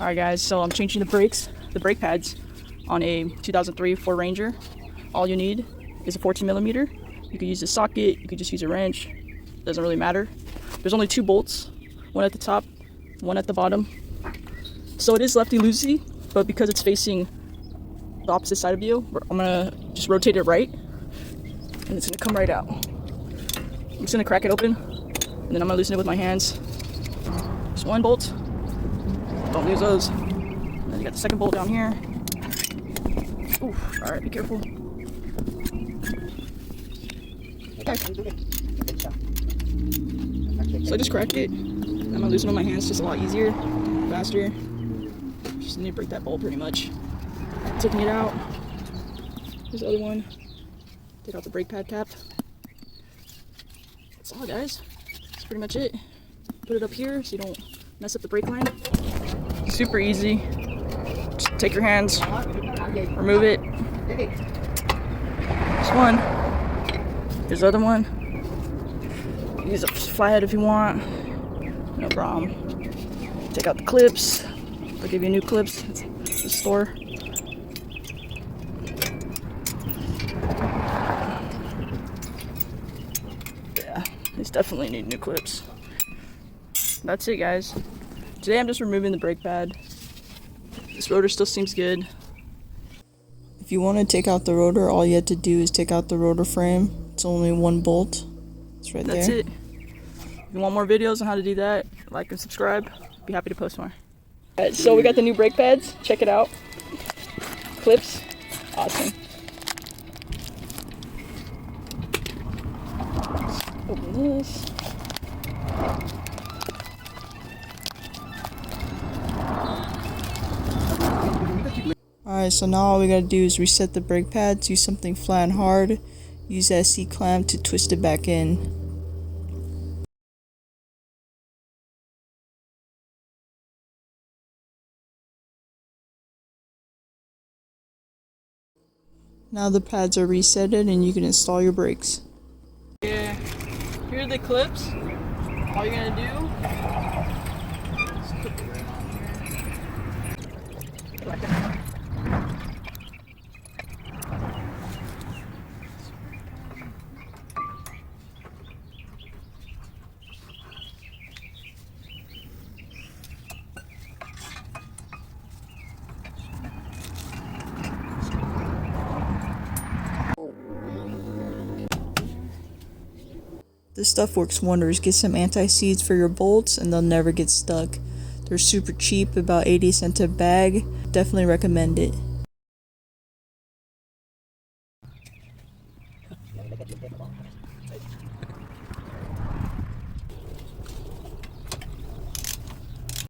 Alright guys, so I'm changing the brake pads on a 2003 Ford Ranger. All you need is a 14mm. You could use a socket, you could just use a wrench, doesn't really matter. There's only 2 bolts, one at the top, one at the bottom. So it is lefty-loosey, but because it's facing the opposite side of you, I'm gonna just rotate it right, and it's gonna come right out. I'm just gonna crack it open, and then I'm gonna loosen it with my hands. Just one bolt. Don't lose those. And then you got the second bolt down here. Oof, alright, be careful. Okay. So I just cracked it. I'm gonna loosen it with my hands, just a lot easier, faster. Just need to break that bolt pretty much. Taking it out. Here's the other one. Take out the brake pad cap. That's all, guys. That's pretty much it. Put it up here so you don't mess up the brake line. Super easy. Just take your hands, remove it. There's one. There's the other one. Use a flathead if you want. No problem. Take out the clips. They'll give you new clips at the store. Yeah, these definitely need new clips. That's it, guys. Today I'm just removing the brake pad. This rotor still seems good. If you want to take out the rotor, all you have to do is take out the rotor frame. It's only 1 bolt. It's right there. That's it. If you want more videos on how to do that, like and subscribe. Be happy to post more. Alright, so we got the new brake pads. Check it out. Clips. Awesome. Open this. Alright, so now all we gotta do is reset the brake pads, use something flat and hard, use that C-clamp to twist it back in. Now the pads are resetted and you can install your brakes. Yeah, here are the clips. All you're gonna do is clip it right on here. Like that. This stuff works wonders. Get some anti-seize for your bolts and they'll never get stuck. They're super cheap, about 80 cents a bag. Definitely recommend it.